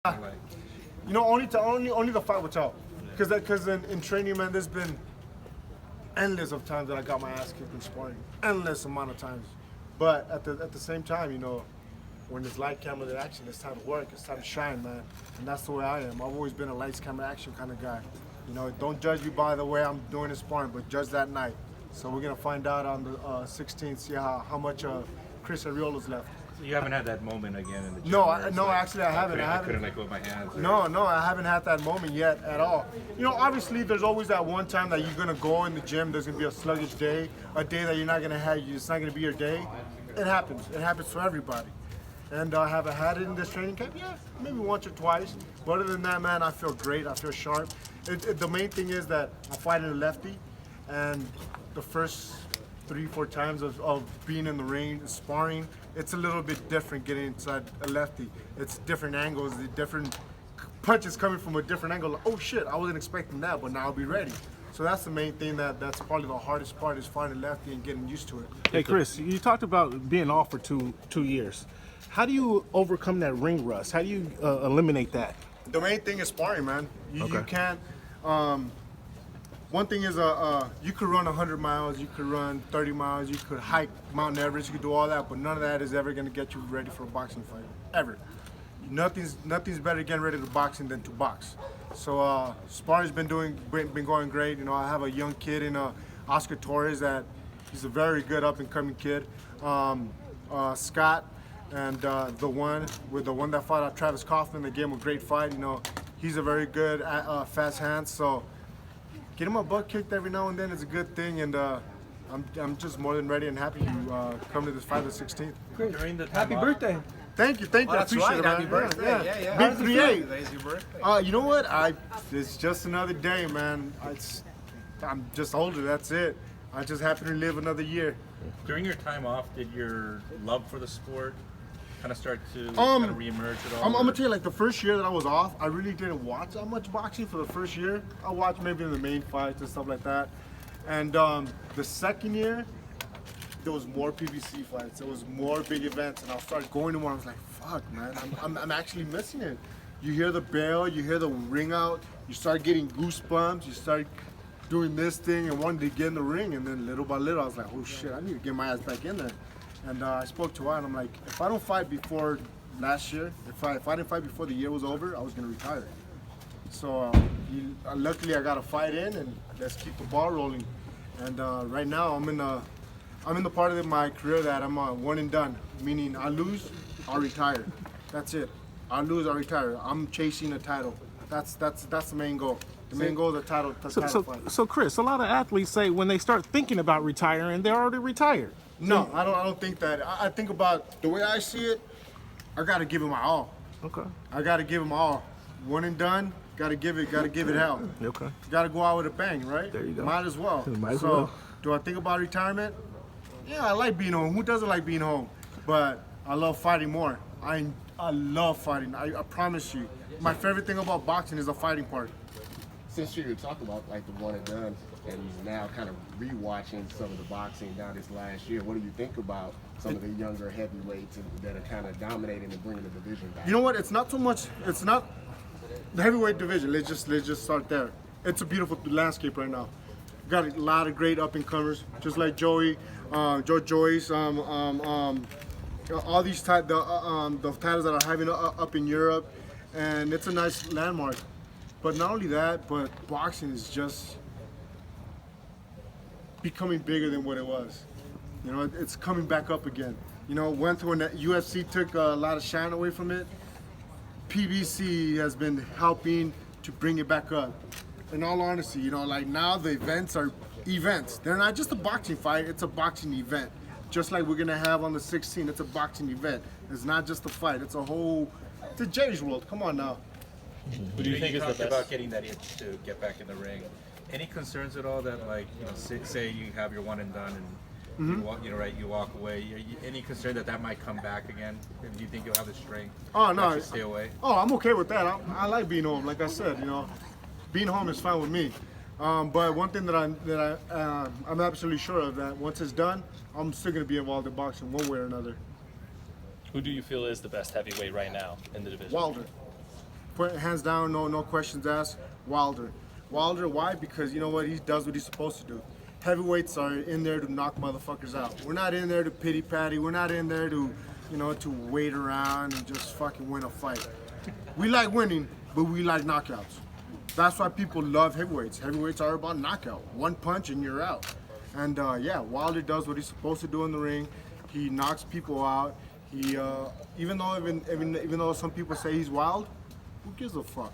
You know, only the fight will tell. Because in training, man, there's been endless of times that I got my ass kicked in sparring. Endless amount of times. But at the same time, you know, when there's light camera action, it's time to work, it's time to shine, man. And that's the way I am. I've always been a lights camera action kind of guy. You know, don't judge me by the way I'm doing the sparring, but judge that night. So we're gonna find out on the 16th, see how much Chris Arreola's left. So you haven't had that moment again in the gym? No, actually I haven't. I couldn't let go of my hands. No, I haven't had that moment yet at all. You know, obviously there's always that one time that you're gonna go in the gym, there's gonna be a sluggish day, a day that you're not gonna have, it's not gonna be your day. It happens for everybody. And have I had it in this training camp? Yeah, maybe once or twice. But other than that, man, I feel great, I feel sharp. The main thing is that I'm fighting a lefty, and the first 3-4 times of being in the ring, sparring, it's a little bit different getting inside a lefty. It's different angles, different punches coming from a different angle. Like, oh shit, I wasn't expecting that, but now I'll be ready. So that's the main thing that's probably the hardest part, is finding a lefty and getting used to it. Hey Chris, you talked about being off for two years. How do you overcome that ring rust? How do you eliminate that? The main thing is sparring, man. You can't. One thing is, you could run 100 miles, you could run 30 miles, you could hike Mount Everest, you could do all that, but none of that is ever going to get you ready for a boxing fight, ever. Nothing's better getting ready to boxing than to box. So sparring's been going great. You know, I have a young kid in Oscar Torres that he's a very good up and coming kid. Scott and the one that fought Travis Kaufman, that gave him a great fight. You know, he's a very good fast hand. So get him a butt kicked every now and then is a good thing, and I'm just more than ready and happy to come to this fight the 16th. Great. Happy birthday. Thank you. Oh, I that's appreciate right. it, Happy man. birthday. Yeah. Big 3-8. Today's your birthday. You know what? It's just another day, man. I'm just older. That's it. I just happen to live another year. During your time off, did your love for the sport kind of start to kind of reemerge at all? I'm gonna tell you, like the first year that I was off, I really didn't watch that much boxing for the first year. I watched maybe the main fights and stuff like that. And the second year, there was more PBC fights. There was more big events, and I started going to one. I was like, "Fuck, man, I'm actually missing it." You hear the bell, you hear the ring out, you start getting goosebumps. You start doing this thing and wanting to get in the ring, and then little by little, I was like, "Oh shit, I need to get my ass back in there." And I spoke to her, and I'm like, "If I don't fight before last year, if I didn't fight before the year was over, I was gonna retire." So luckily, I got a fight in, and let's keep the ball rolling. And right now, I'm in the part of my career that I'm one and done, meaning I lose, I'll retire. That's it. I lose, I retire. I'm chasing a title. That's the main goal. The main goal is the title fight. So Chris, a lot of athletes say when they start thinking about retiring, they're already retired. No, I don't think that. I think about the way I see it. I got to give it my all. Okay. I got to give it my all. One and done. Got to give it hell. Okay. Got to go out with a bang, right? There you go. Might as well. Might as well. Do I think about retirement? Yeah, I like being home. Who doesn't like being home? But I love fighting more. I love fighting. I promise you. My favorite thing about boxing is the fighting part. Since you were talking about like the one and done, and now kind of rewatching some of the boxing down this last year, what do you think about some of the younger heavyweights that are kind of dominating and bringing the division back? You know what? It's not so much. It's not the heavyweight division. Let's just start there. It's a beautiful landscape right now. Got a lot of great up and comers, just like Joey, Joe Joyce, all these the titles that are having up in Europe, and it's a nice landmark. But not only that, but boxing is just becoming bigger than what it was. You know, it's coming back up again. You know, went through when the UFC took a lot of shine away from it. PBC has been helping to bring it back up. In all honesty, you know, like now the events are events. They're not just a boxing fight, it's a boxing event. Just like we're gonna have on the 16th, it's a boxing event. It's not just a fight, it's a Jay's World, come on now. Who do you think is the best? About getting that itch to get back in the ring. Any concerns at all that, like, you know, say you have your one and done and you walk away. Any concern that might come back again? Do you think you'll have the strength to stay away? Oh, I'm okay with that. I like being home. Like I said, you know, being home is fine with me. But one thing that I'm absolutely sure of, that once it's done, I'm still gonna be involved in boxing one way or another. Who do you feel is the best heavyweight right now in the division? Wilder. hands down, no questions asked, Wilder. Wilder, why? Because you know what? He does what he's supposed to do. Heavyweights are in there to knock motherfuckers out. We're not in there to pity patty. We're not in there to, to wait around and just fucking win a fight. We like winning, but we like knockouts. That's why people love heavyweights. Heavyweights are about knockout. One punch and you're out. And yeah, Wilder does what he's supposed to do in the ring. He knocks people out. He even though some people say he's wild, who gives a fuck?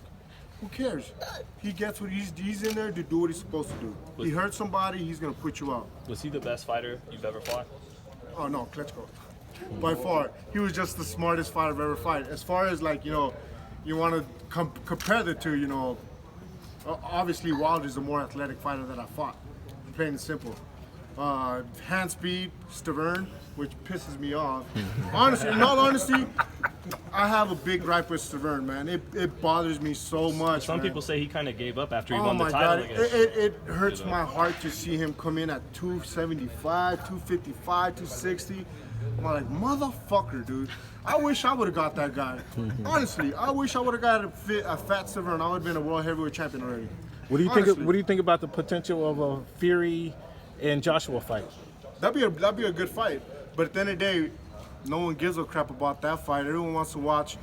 Who cares? He gets what he's in there to do what he's supposed to do. He hurts somebody, he's gonna put you out. Was he the best fighter you've ever fought? Oh no, Klitschko. By far, he was just the smartest fighter I've ever fought. As far as like you want to compare the two, obviously Wilder's the more athletic fighter that I fought. Plain and simple. Hand speed, Stavern, which pisses me off. Honestly, in all honesty, I have a big gripe with Stavern, man. It bothers me so much. Some man. people say he kind of gave up after he Oh won the my title God, against. it hurts my heart to see him come in at 275, 255, 260. I'm like, motherfucker, dude. I wish I would have got that guy. Honestly, I wish I would have got a fat Stavern. I would have been a world heavyweight champion already. What do you think? What do you think about the potential of a Fury and Joshua fight? That'd be a good fight. But at the end of the day, no one gives a crap about that fight. Everyone wants to watch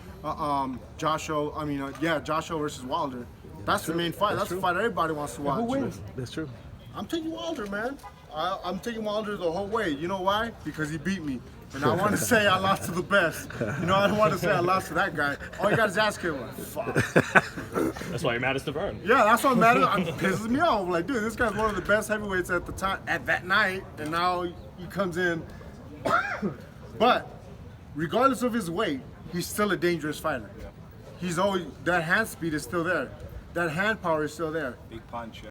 Joshua. Joshua versus Wilder. That's the main fight. That's the fight everybody wants to watch. Who wins? That's true. I'm taking Wilder, man. I'm taking Wilder the whole way. You know why? Because he beat me. And I want to say I lost to the best. I don't want to say I lost to that guy. All you got is ass kick. Fuck. That's why you're mad at Stavern. Yeah, that's what I'm mad at. It pisses me off. Like, dude, this guy's one of the best heavyweights at the time, at that night, and now he comes in. But regardless of his weight, he's still a dangerous fighter. He's always, that hand speed is still there. That hand power is still there. Big punch.